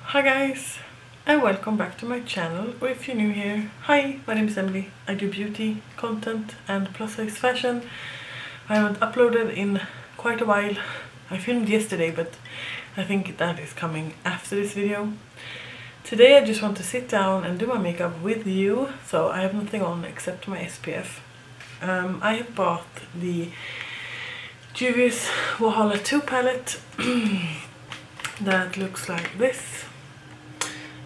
Hi guys, and welcome back to my channel, or if you're new here, hi, my name is Emily. I do beauty, content and plus size fashion. I haven't uploaded in quite a while. I filmed yesterday, but I think that is coming after this video. Today I just want to sit down and do my makeup with you, so I have nothing on except my SPF. I have bought the Juvia's Wahala 2 palette that looks like this.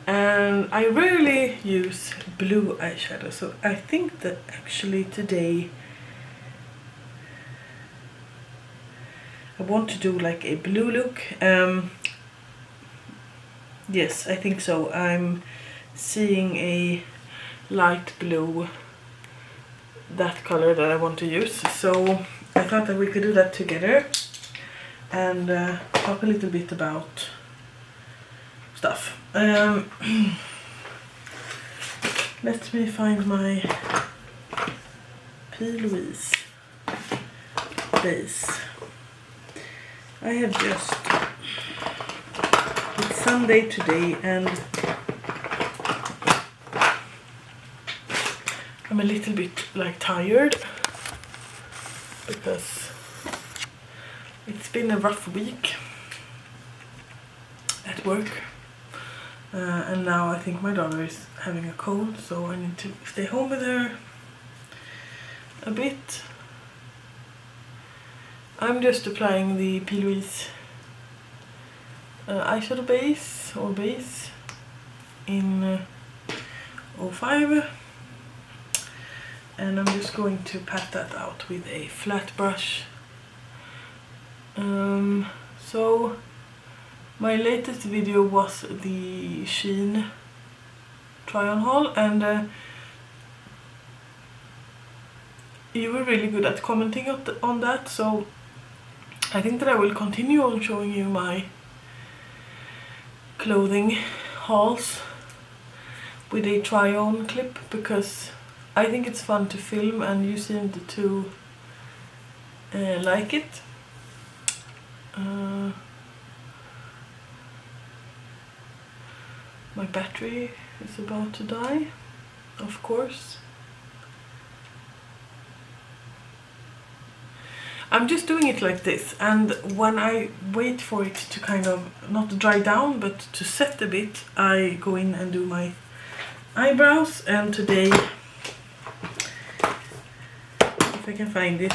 And I rarely use blue eyeshadow, so I think that actually today I want to do like a blue look. Yes, I think so. I'm seeing a light blue, that color that I want to use, so I thought that we could do that together and talk a little bit about stuff. Let me find my P. Louise base. I have just, it's Sunday today and I'm a little bit like tired because it's been a rough week at work. And now I think my daughter is having a cold, so I need to stay home with her a bit. I'm just applying the P. Louise eyeshadow base or base in 05, and I'm just going to pat that out with a flat brush. So my latest video was the Shein try-on haul, and you were really good at commenting on that, so I think that I will continue on showing you my clothing hauls with a try-on clip, because I think it's fun to film and you seemed to like it. My battery is about to die, of course. I'm just doing it like this, and when I wait for it to kind of not dry down but to set a bit, I go in and do my eyebrows. And today, if I can find it,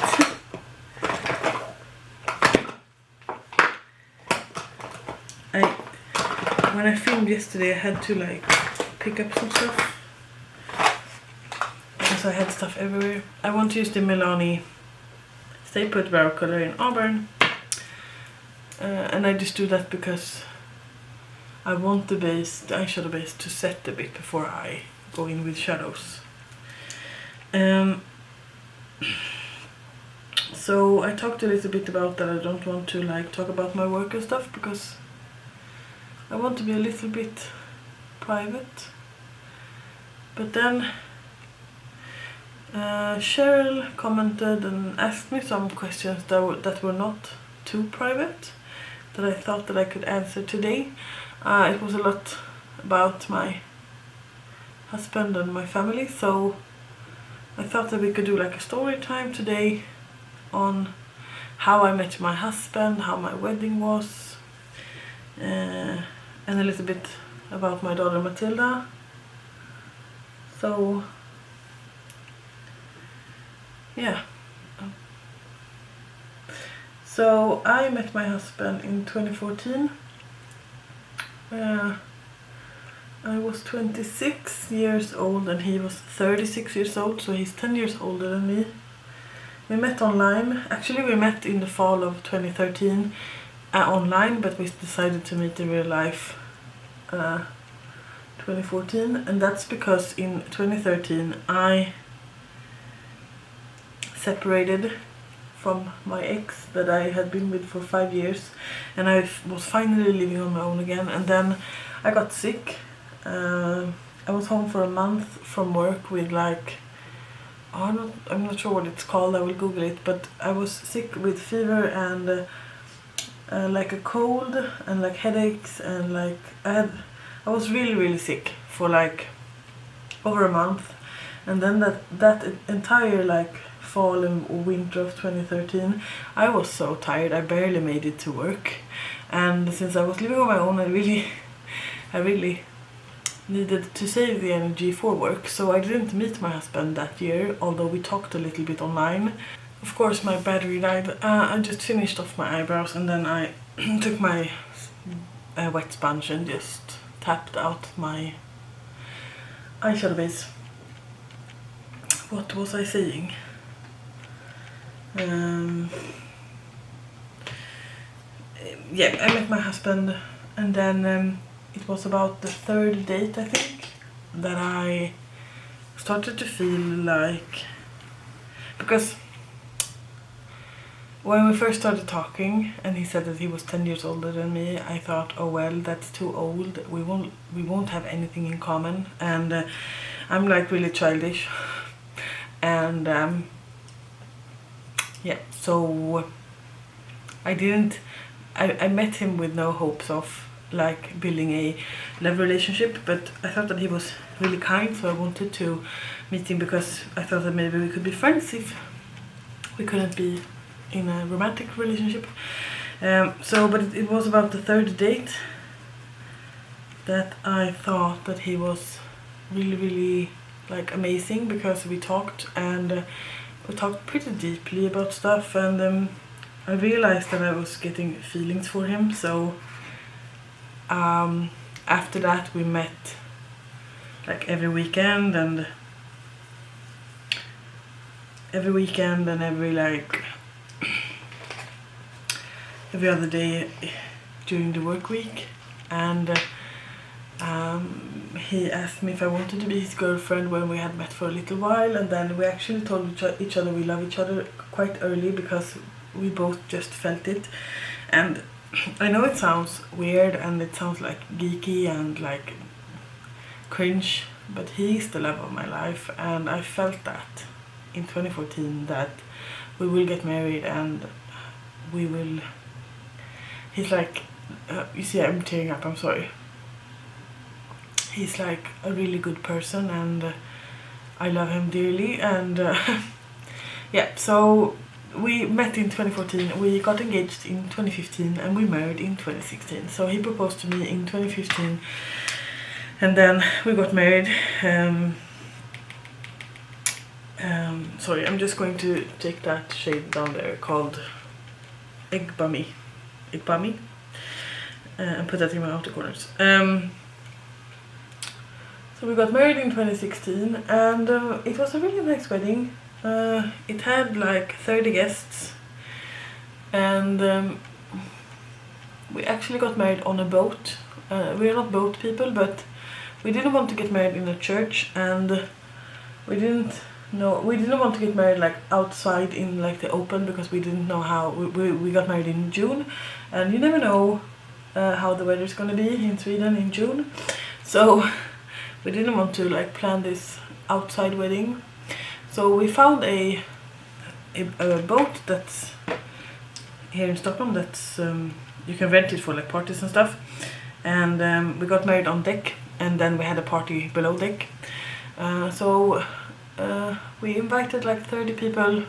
when I filmed yesterday I had to like pick up some stuff because I had stuff everywhere. I want to use the Milani Stay Put Brow Color in Auburn, and I just do that because I want the eyeshadow base to set a bit before I go in with shadows. So I talked a little bit about that. I don't want to like talk about my work and stuff because I want to be a little bit private. But then Cheryl commented and asked me some questions that were not too private, that I thought that I could answer today. It was a lot about my husband and my family, so I thought that we could do like a story time today on how I met my husband, how my wedding was, and a little bit about my daughter Matilda. So yeah. So I met my husband in 2014. I was 26 years old and he was 36 years old, so he's 10 years older than me. We met online. Actually, we met in the fall of 2013 online, but we decided to meet in real life 2014, and that's because in 2013 I separated from my ex that I had been with for 5 years, and I was finally living on my own again. And then I got sick. I was home for a month from work with like, I'm not sure what it's called, I will Google it, but I was sick with fever and like a cold and like headaches, and like I had I was really sick for like over a month, and then that entire like fall and winter of 2013 I was so tired I barely made it to work. And since I was living on my own, I really needed to save the energy for work, so I didn't meet my husband that year, although we talked a little bit online. Of course my battery died. I just finished off my eyebrows, and then I took my wet sponge and just tapped out my eyeshadow base. What was I saying? Yeah, I met my husband, and then it was about the third date, I think, that I started to feel like, because when we first started talking and he said that he was 10 years older than me, I thought, oh well, that's too old, we won't have anything in common, and I'm like really childish, and yeah, so I met him with no hopes of like building a love relationship, but I thought that he was really kind, so I wanted to meet him because I thought that maybe we could be friends if we couldn't be in a romantic relationship. But it was about the third date that I thought that he was really like amazing, because we talked, and we talked pretty deeply about stuff, and I realized that I was getting feelings for him. So after that we met like every weekend and every other day during the work week, and he asked me if I wanted to be his girlfriend when we had met for a little while, and then we actually told each other we love each other quite early because we both just felt it. And I know it sounds weird and it sounds like geeky and like cringe, but he's the love of my life, and I felt that in 2014 that we will get married and we will. He's like, you see I'm tearing up, I'm sorry. He's like a really good person, and I love him dearly, and yeah, so we met in 2014, we got engaged in 2015, and we married in 2016. So he proposed to me in 2015, and then we got married. Sorry, I'm just going to take that shade down there called Egg Bummy, and put that in my outer corners. So we got married in 2016, and it was a really nice wedding. It had like 30 guests, and we actually got married on a boat. We are not boat people, but we didn't want to get married in a church, and we didn't want to get married like outside in like the open, because we didn't know how. We got married in June, and you never know how the weather's gonna be in Sweden in June, so we didn't want to like plan this outside wedding. So we found a boat that's here in Stockholm, that's you can rent it for like parties and stuff, and we got married on deck, and then we had a party below deck. We invited like 30 people.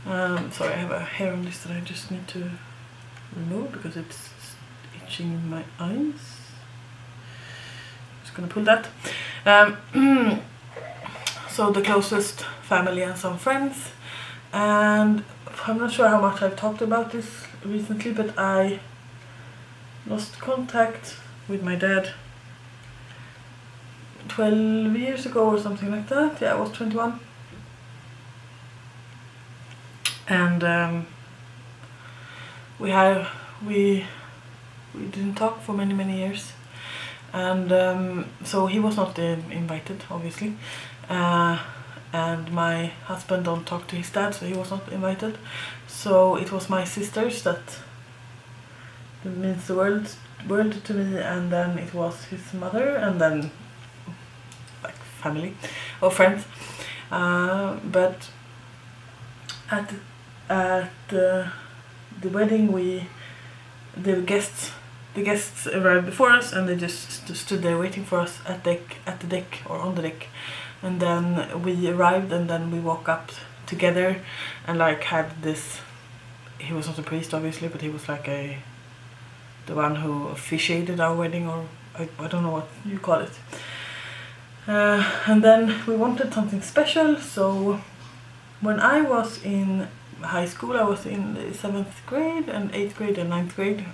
Sorry, I have a hair on this that I just need to remove because it's itching my eyes. Just gonna pull that. So the closest family and some friends, and I'm not sure how much I've talked about this recently, but I lost contact with my dad 12 years ago or something like that. Yeah, I was 21, and we didn't talk for many years, and so he was not invited, obviously, and my husband don't talk to his dad, so he was not invited. So it was my sisters that means the world to me, and then it was his mother, and then like family or friends. But at the wedding, the guests the guests arrived before us, and they just stood there waiting for us at the deck or on the deck. And then we arrived, and then we woke up together and like had this. He was not a priest, obviously, but he was like the one who officiated our wedding, or I don't know what you call it. And then we wanted something special, so when I was in high school, I was in the 7th grade and 8th grade and 9th grade.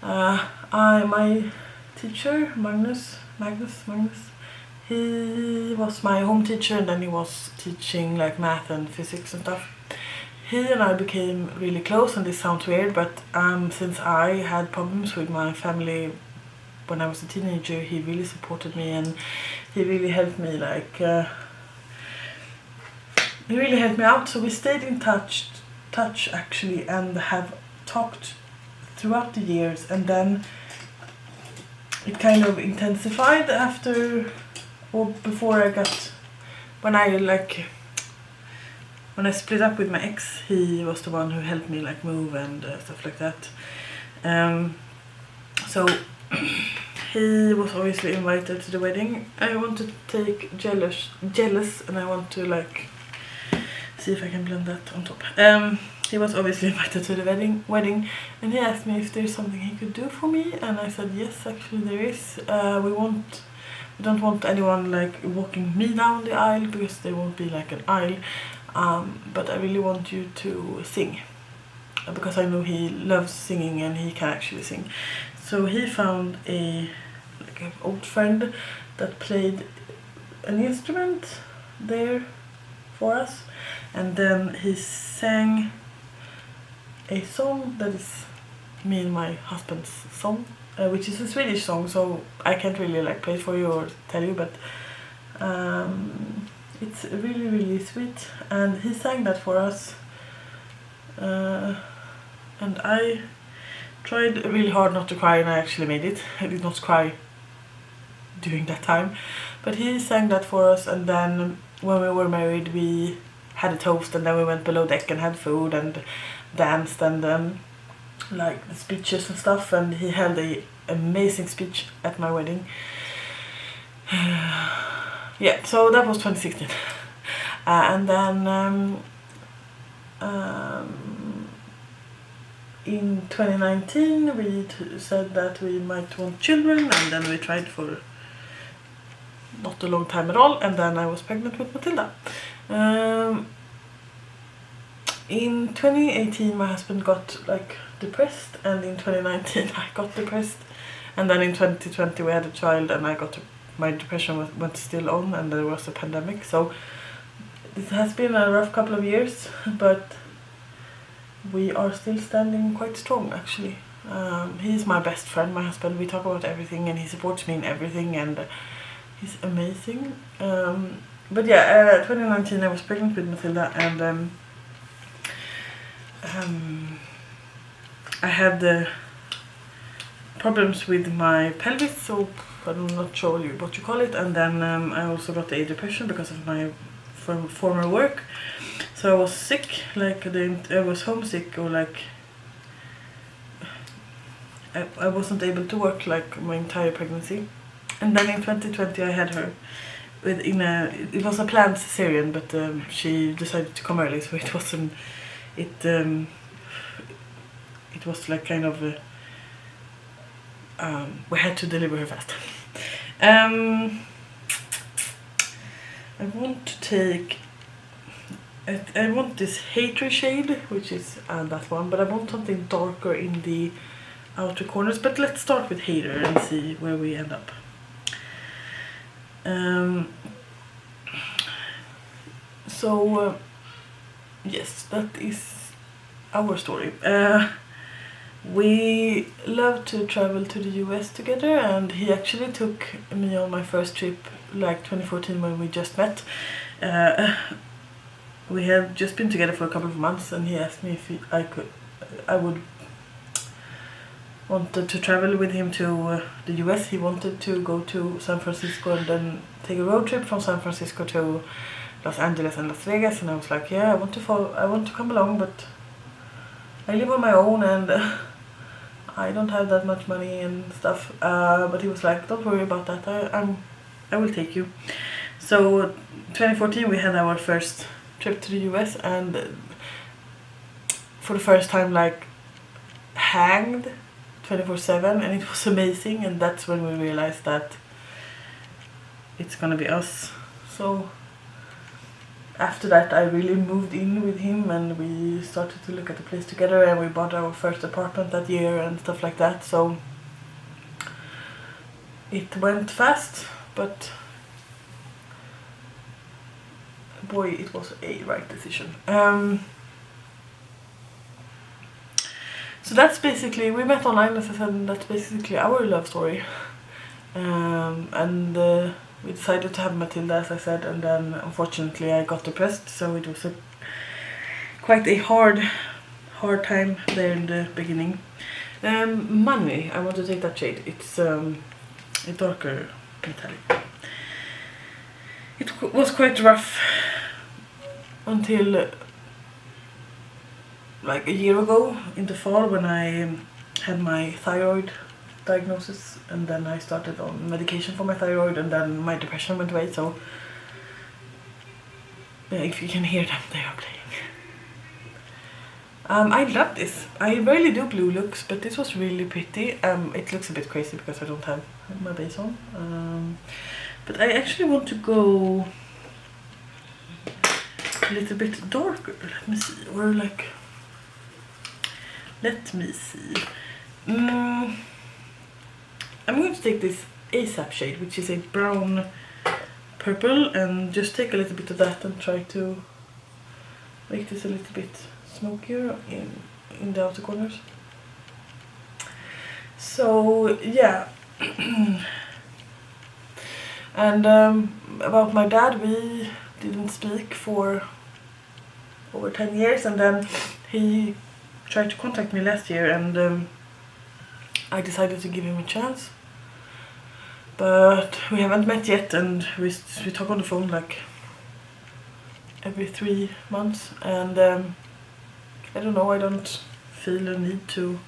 My teacher, Magnus, he was my home teacher, and then he was teaching like math and physics and stuff. He and I became really close, and this sounds weird, but since I had problems with my family when I was a teenager, he really supported me, and he really helped me he really helped me out. So we stayed in touch actually, and have talked throughout the years, and then it kind of intensified after or before I got, when I split up with my ex. He was the one who helped me like move and stuff like that. So he was obviously invited to the wedding. I want to take jealous, and I want to like see if I can blend that on top. He was obviously invited to the wedding, and he asked me if there's something he could do for me, and I said yes, actually there is. We don't want anyone like walking me down the aisle, because there won't be like an aisle. But I really want you to sing, because I know he loves singing and he can actually sing. So he found an old friend that played an instrument there for us, and then he sang a song that is me and my husband's song, which is a Swedish song, so I can't really like play it for you or tell you, but it's really, really sweet, and he sang that for us, and I tried really hard not to cry, and I actually made it. I did not cry during that time, but he sang that for us, and then when we were married we had a toast, and then we went below deck and had food and danced and like the speeches and stuff, and he held a amazing speech at my wedding. Yeah, so that was 2016. And then in 2019 we said that we might want children, and then we tried for not a long time at all, and then I was pregnant with Matilda. In 2018 my husband got like depressed, and in 2019 I got depressed, and then in 2020 we had a child, and my depression went still on, and there was a pandemic. So this has been a rough couple of years, but we are still standing quite strong actually. He's my best friend, my husband. We talk about everything, and he supports me in everything, and he's amazing. But yeah, 2019 I was pregnant with Matilda, and I had problems with my pelvis, so I'm not sure what you call it, and then I also got a depression because of my former work. So I was sick, like I was homesick, or like I wasn't able to work like my entire pregnancy. And then in 2020 I had her it was a planned cesarean, but she decided to come early, so it wasn't it was like kind of we had to deliver her fast. I want this hater shade, which is that one, but I want something darker in the outer corners. But let's start with hater and see where we end up. Yes, that is our story. We love to travel to the US together, and he actually took me on my first trip like 2014 when we just met. We had just been together for a couple of months, and he asked me if I would wanted to travel with him to the US. He wanted to go to San Francisco and then take a road trip from San Francisco to Los Angeles and Las Vegas, and I was like, yeah, I want to come along, but I live on my own, and I don't have that much money and stuff, but he was like, don't worry about that, I will take you. So 2014 we had our first trip to the US, and for the first time like hanged 24/7, and it was amazing, and that's when we realized that it's gonna be us. So after that I really moved in with him, and we started to look at the place together, and we bought our first apartment that year and stuff like that. So it went fast, but boy, it was a right decision. So that's basically, we met online, as I said, and that's basically our love story. And we decided to have Matilda, as I said, and then unfortunately I got depressed, so it was quite a hard time there in the beginning. Money, I want to take that shade. It's a darker metallic. It was quite rough until like a year ago in the fall, when I had my thyroid diagnosis, and then I started on medication for my thyroid, and then my depression went away. So yeah, if you can hear them, they are playing. I love this. I rarely do blue looks, but this was really pretty. It looks a bit crazy because I don't have my base on, but I actually want to go a little bit darker. Let me see, or like, let me see. I'm going to take this ASAP shade, which is a brown purple, and just take a little bit of that and try to make this a little bit smokier in the outer corners. So yeah. And about my dad, we didn't speak for over 10 years, and then he tried to contact me last year, and I decided to give him a chance. But we haven't met yet, and we talk on the phone like every 3 months, and I don't know, I don't feel a need to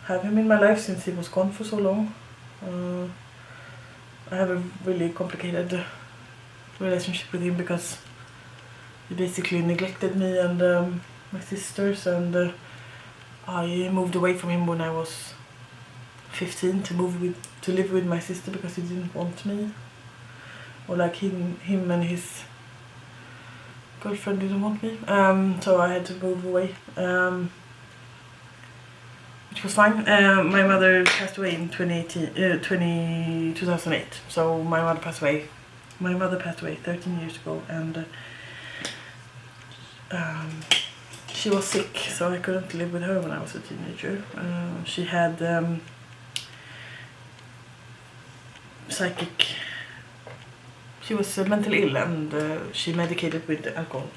have him in my life since he was gone for so long. I have a really complicated relationship with him because he basically neglected me and my sisters, and I moved away from him when I was 15 to live with my sister because he didn't want me, or like him and his girlfriend didn't want me, so I had to move away, which was fine. My mother passed away in 2008, so my mother passed away 13 years ago, and she was sick, so I couldn't live with her when I was a teenager. She had she was mentally ill, and she medicated with alcohol.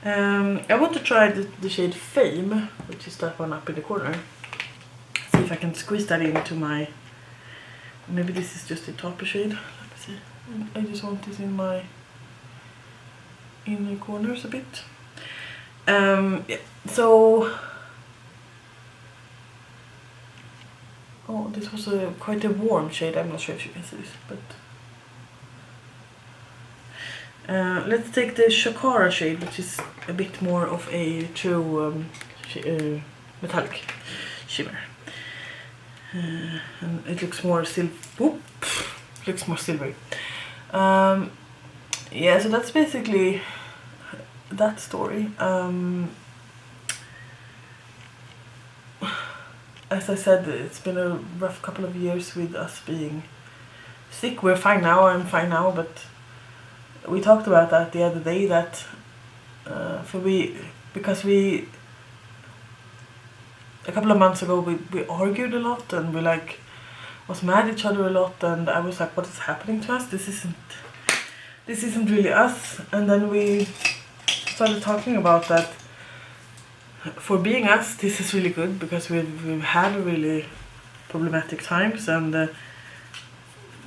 I want to try the shade Fame, which is that one up in the corner. See if I can squeeze that into my, maybe this is just a topper shade. Let me see. I just want this in my inner corners a bit. Yeah, so this was quite a warm shade. I'm not sure if you can see this, but let's take the Shakara shade, which is a bit more of a true metallic shimmer, and it looks more looks more silvery. Yeah, so that's basically that story. As I said, it's been a rough couple of years with us being sick. We're fine now, I'm fine now, but we talked about that the other day, that because a couple of months ago we argued a lot, and we like was mad at each other a lot, and I was like, what is happening to us? This isn't really us. And then we started talking about that for being us, this is really good, because we've had really problematic times, and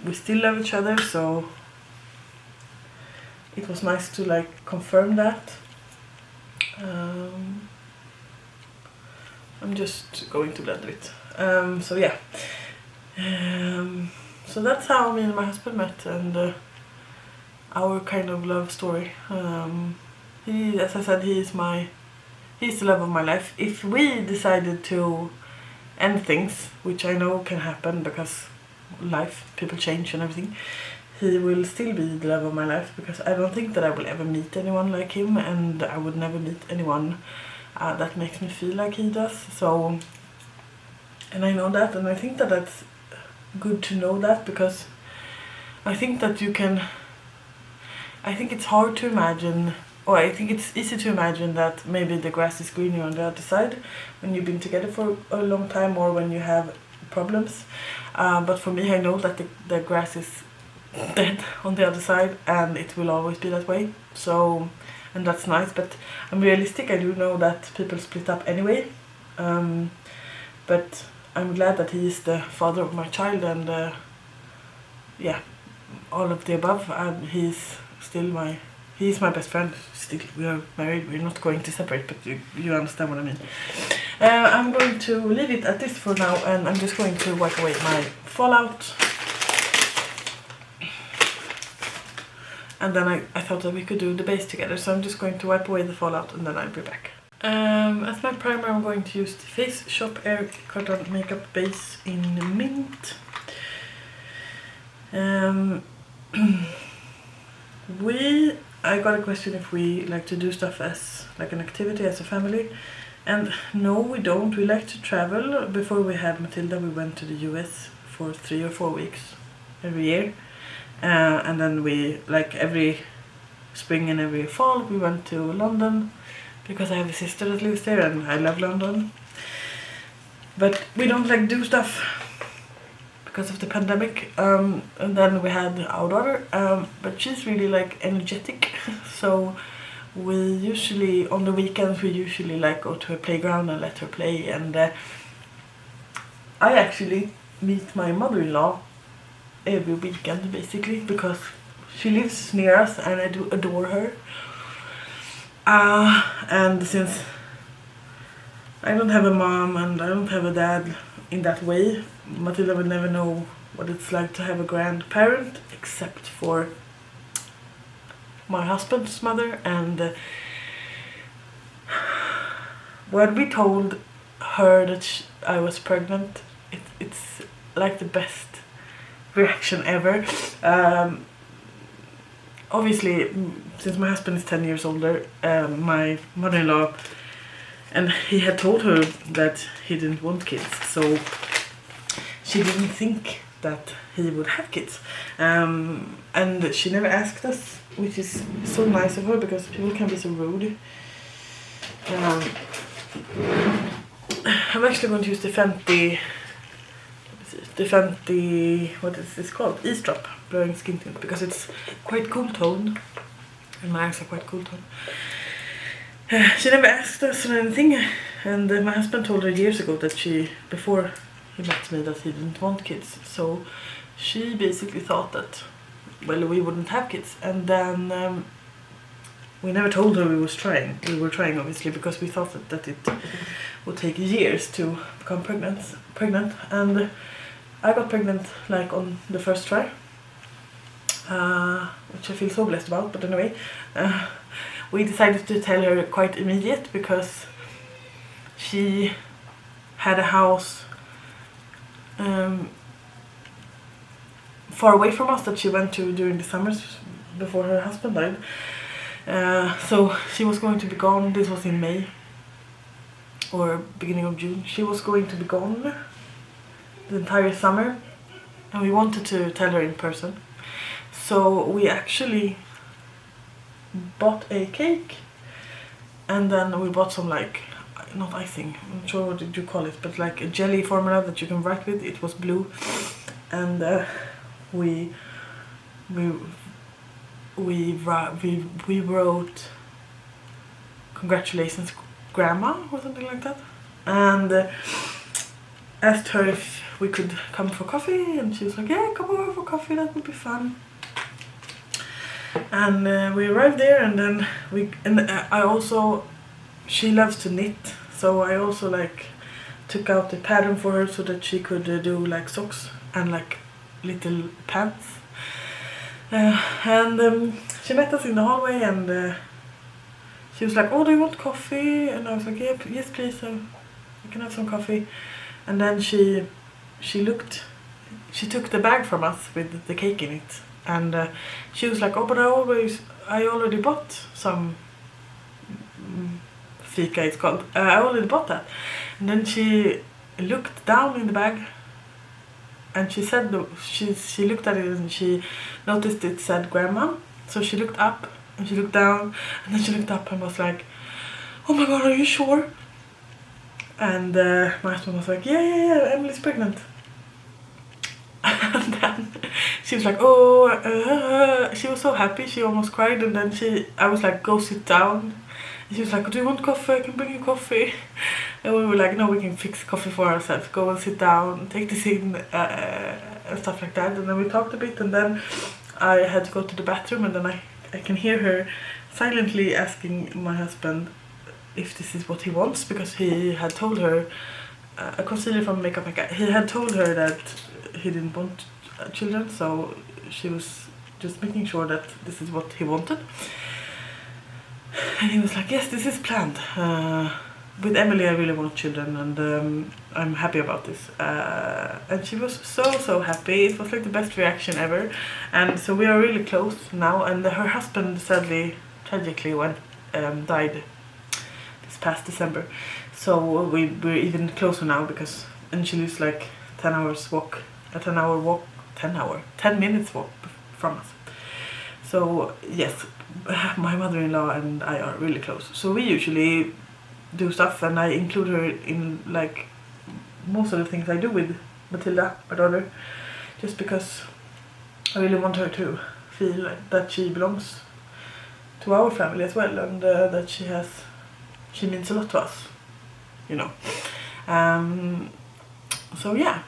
we still love each other, so it was nice to like confirm that. I'm just going to blend it. So yeah. So that's how me and my husband met, and our kind of love story. He, as I said, he's the love of my life. If we decided to end things, which I know can happen because life, people change and everything, he will still be the love of my life, because I don't think that I will ever meet anyone like him, and I would never meet anyone that makes me feel like he does. So, and I know that, and I think that that's good to know that, because I think that I think it's hard to imagine, or I think it's easy to imagine that maybe the grass is greener on the other side when you've been together for a long time, or when you have problems. But for me, I know that the grass is dead on the other side, and it will always be that way. So, and that's nice, but I'm realistic. I do know that people split up anyway. But I'm glad that he is the father of my child, and yeah, all of the above. He's my best friend. Still, we are married. We're not going to separate, but you understand what I mean. I'm going to leave it at this for now, and I'm just going to wipe away my fallout. And then I thought that we could do the base together, so I'm just going to wipe away the fallout, and then I'll be back. As my primer, I'm going to use the Face Shop Air Cotton Makeup Base in Mint. I got a question if we like to do stuff as like an activity as a family, and no, we don't. We like to travel. Before we had Matilda, we went to the US for 3 or 4 weeks every year, and then we, like every spring and every fall, we went to London, because I have a sister that lives there and I love London. But we don't like do stuff because of the pandemic, and then we had our daughter, but she's really like energetic, so we usually, on the weekends, we usually like go to a playground and let her play, and I actually meet my mother-in-law every weekend basically, because she lives near us and I do adore her, and since I don't have a mom and I don't have a dad in that way, Matilda will never know what it's like to have a grandparent, except for my husband's mother. And when we told her that I was pregnant, it's like the best reaction ever. Obviously, since my husband is 10 years older, my mother-in-law, and he had told her that he didn't want kids, so she didn't think that he would have kids, and she never asked us, which is so nice of her, because people can be so rude. I'm actually going to use the Fenty, what is this called? Eavesdrop blurring skin tint, because it's quite cool tone, and my eyes are quite cool tone. She never asked us or anything, and my husband told her years ago that before he met me, that he didn't want kids, so she basically thought that, well, we wouldn't have kids, and then we never told her we were trying, obviously, because we thought that it would take years to become pregnant, and I got pregnant like on the first try, which I feel so blessed about. But anyway, we decided to tell her quite immediate, because she had a house far away from us that she went to during the summers before her husband died. So she was going to be gone. This was in May or beginning of June. She was going to be gone the entire summer, and we wanted to tell her in person. So we actually bought a cake, and then we bought some, like, not icing, I'm not sure what did you call it, but like a jelly formula that you can write with. It was blue, and we wrote "Congratulations, Grandma" or something like that, and asked her if we could come for coffee, and she was like, "Yeah, come over for coffee, that would be fun." And we arrived there, and then I also, she loves to knit, so I also like took out the pattern for her so that she could do like socks and like little pants. And she met us in the hallway, and she was like, "Oh, do you want coffee?" And I was like, "Yeah, yes please, I can have some coffee." And then she took the bag from us with the cake in it, and she was like, "Oh, but I already bought some fika, it's called. I already bought that." And then she looked down in the bag, and she said she looked at it and she noticed it said grandma. So she looked up and she looked down, and then she looked up and was like, "Oh my god, are you sure?" And my husband was like, yeah, Emily's pregnant." And then she was like, she was so happy, she almost cried. And then I was like, "Go sit down." And she was like, "Do you want coffee? I can bring you coffee." And we were like, "No, we can fix coffee for ourselves. Go and sit down, take this in," and stuff like that. And then we talked a bit, and then I had to go to the bathroom, and then I can hear her silently asking my husband if this is what he wants, because he had told her, a concealer from Makeup Mecca, he had told her that he didn't want children, so she was just making sure that this is what he wanted. And he was like, "Yes, this is planned. With Emily I really want children, and I'm happy about this." And she was so happy. It was like the best reaction ever. And so we are really close now, and her husband sadly, tragically died this past December. So we're even closer now, and she lives like 10 minutes walk from us. So yes, my mother-in-law and I are really close. So we usually do stuff, and I include her in like most of the things I do with Matilda, my daughter, just because I really want her to feel like that she belongs to our family as well, and that she means a lot to us, you know. So yeah.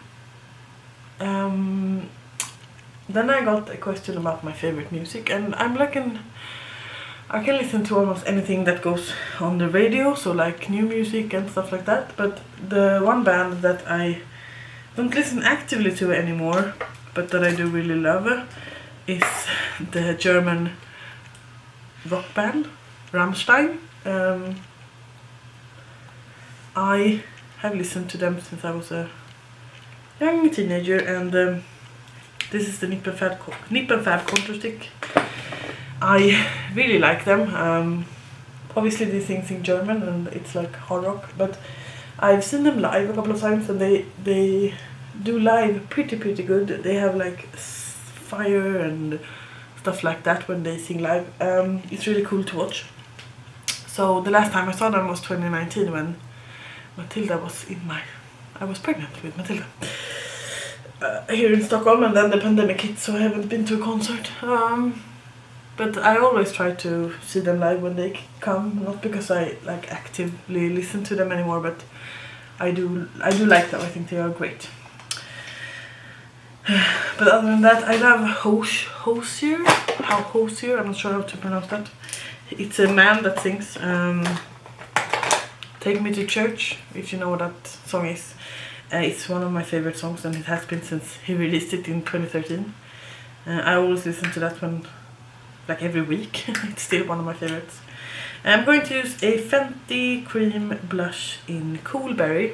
Then I got a question about my favorite music, and I can listen to almost anything that goes on the radio, so like new music and stuff like that. But the one band that I don't listen actively to anymore, but that I do really love, is the German rock band Rammstein. I have listened to them since I was a young teenager, and this is the Nip and Fab contour stick. I really like them. Obviously they sing in German and it's like hard rock, but I've seen them live a couple of times, and they do live pretty good. They have like fire and stuff like that when they sing live. It's really cool to watch. So the last time I saw them was 2019, when Matilda was I was pregnant with Matilda here in Stockholm, and then the pandemic hit, so I haven't been to a concert. But I always try to see them live when they come, not because I like actively listen to them anymore, but I do like them. I think they are great. But other than that, I love Hosier. I'm not sure how to pronounce that. It's a man that sings Take Me to Church, if you know what that song is. It's one of my favorite songs, and it has been since he released it in 2013. I always listen to that one like every week. It's still one of my favorites. I'm going to use a Fenty Cream blush in Cool Berry.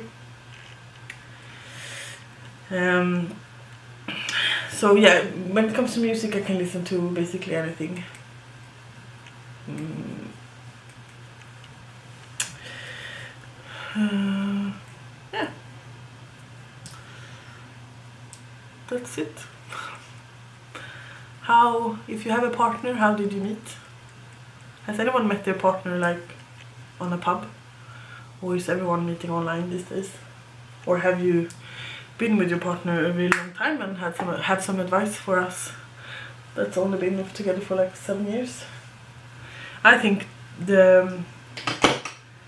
So yeah, when it comes to music, I can listen to basically anything. Yeah, that's it. If you have a partner, how did you meet? Has anyone met their partner like on a pub? Or is everyone meeting online these days? Or have you been with your partner a really long time and had some advice for us that's only been together for like 7 years? I think the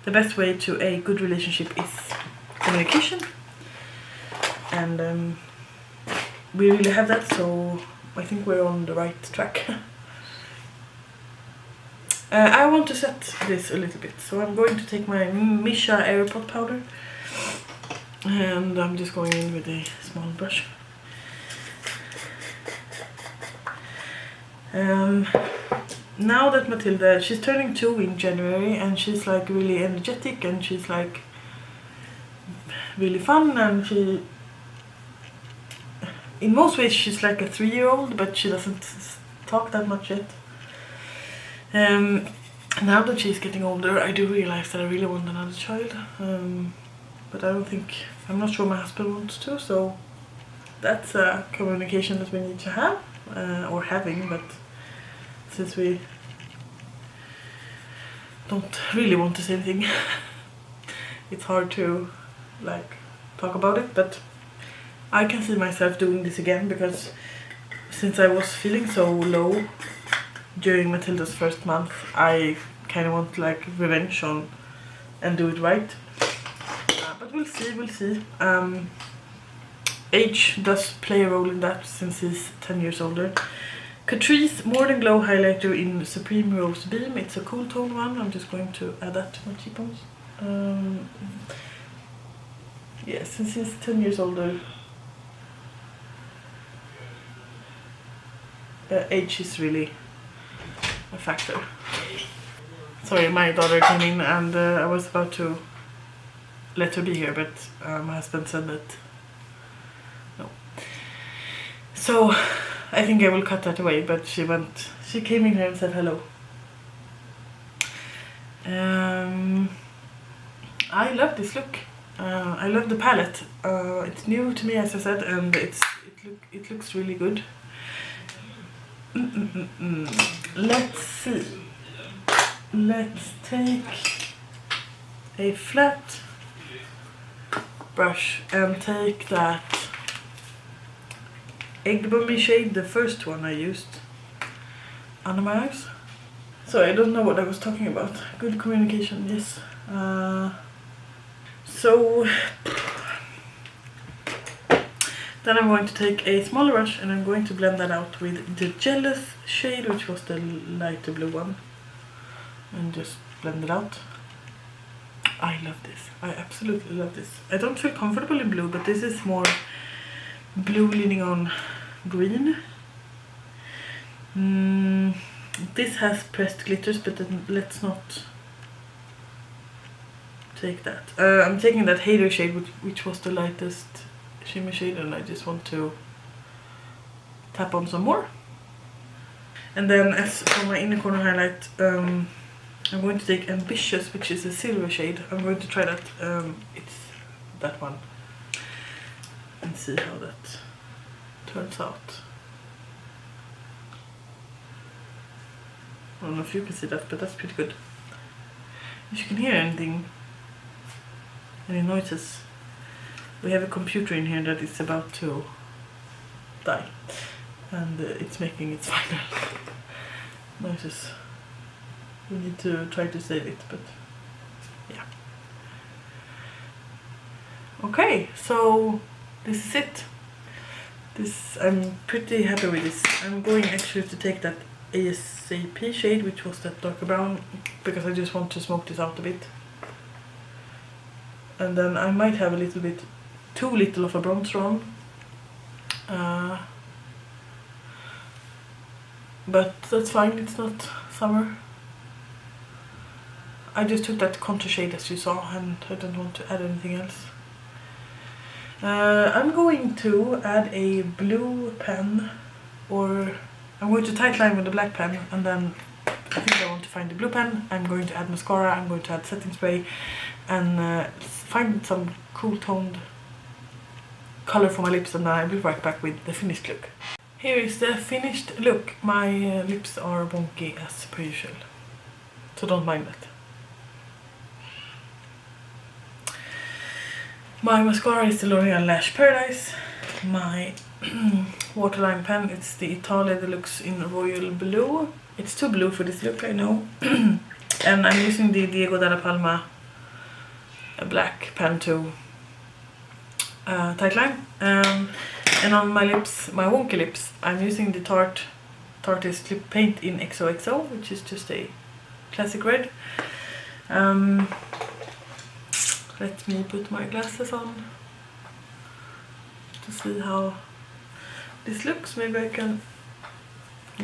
best way to a good relationship is communication, and we really have that, so I think we're on the right track. I want to set this a little bit, so I'm going to take my Misha AirPod powder And I'm just going in with a small brush. Now that Matilda, she's turning 2 in January, and she's like really energetic, and she's like really fun, and she, in most ways she's like a 3-year-old, but she doesn't talk that much yet. Now that she's getting older, I do realize that I really want another child, but I'm not sure my husband wants to, so that's a communication that we need to have, or having, but since we don't really want to say anything, it's hard to like talk about it. But I can see myself doing this again, because since I was feeling so low during Matilda's first month, I kind of want like revenge on and do it right. But we'll see. Age does play a role in that, since he's 10 years older. Catrice More Than Glow highlighter in Supreme Rose Beam. It's a cool tone one. I'm just going to add that to my cheekbones. Yeah, since he's 10 years older, age is really a factor. Sorry, my daughter came in, and I was about to let her be here, but my husband said that no. So I think I will cut that away, but she came in here and said hello. I love this look. I love the palette. It's new to me, as I said, and it looks really good. Let's see. Let's take a flat brush and take that Egg Bomby shade, the first one I used, under my eyes. So I don't know what I was talking about. Good communication, yes. So then I'm going to take a smaller brush, and I'm going to blend that out with the Jealous shade, which was the lighter blue one, and just blend it out. I love this. I absolutely love this. I don't feel comfortable in blue, but this is more blue leaning on green. This has pressed glitters, but then let's not take that. I'm taking that Hater shade, which was the lightest shimmer shade, and I just want to tap on some more. And then as for my inner corner highlight, I'm going to take Ambitious, which is a silver shade. I'm going to try that. It's that one, and see how that turns out. I don't know if you can see that, but that's pretty good. If you can hear anything, any noises, we have a computer in here that is about to die, and it's making its final noises. We need to try to save it, but yeah. Okay, so this is it. I'm pretty happy with this. I'm going actually to take that ASAP shade, which was that darker brown, because I just want to smoke this out a bit. And then I might have a little bit too little of a bronzer on. But that's fine, it's not summer. I just took that contour shade as you saw, and I don't want to add anything else. I'm going to add a blue pen, or I'm going to tight line with a black pen, and then I think I want to find the blue pen. I'm going to add mascara, I'm going to add setting spray, and find some cool toned color for my lips, and then I'll be right back with the finished look. Here is the finished look. My lips are wonky as per usual, so don't mind that. My mascara is the L'Oreal Lash Paradise. My waterline pen, it's the Italia Deluxe in Royal Blue. It's too blue for this look, I know. And I'm using the Diego Dalla Palma black pen to tightline. And on my lips, my wonky lips, I'm using the Tarte's Lip Paint in XOXO, which is just a classic red. Let me put my glasses on. to see how this looks. Maybe I can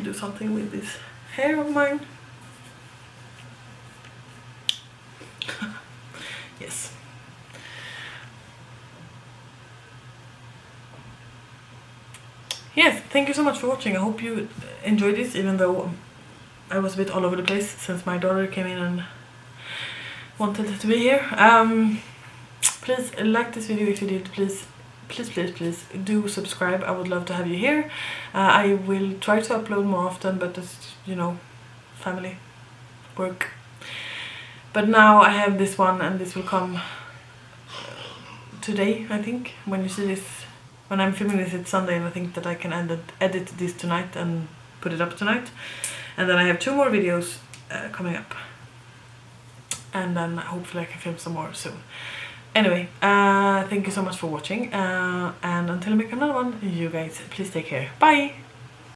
do something with this hair of mine. Yes. Yes, thank you so much for watching. I hope you enjoyed this, even though I was a bit all over the place since my daughter came in and wanted to be here. Please like this video if you did. Please do subscribe. I would love to have you here. I will try to upload more often, but it's, you know, family, work. But now I have this one, and this will come today, I think. When you see this, when I'm filming this, it's Sunday, and I think that I can edit this tonight and put it up tonight. And then I have 2 more videos coming up. And then hopefully I can film some more soon. Anyway, thank you so much for watching. And until I make another one, you guys, please take care. Bye!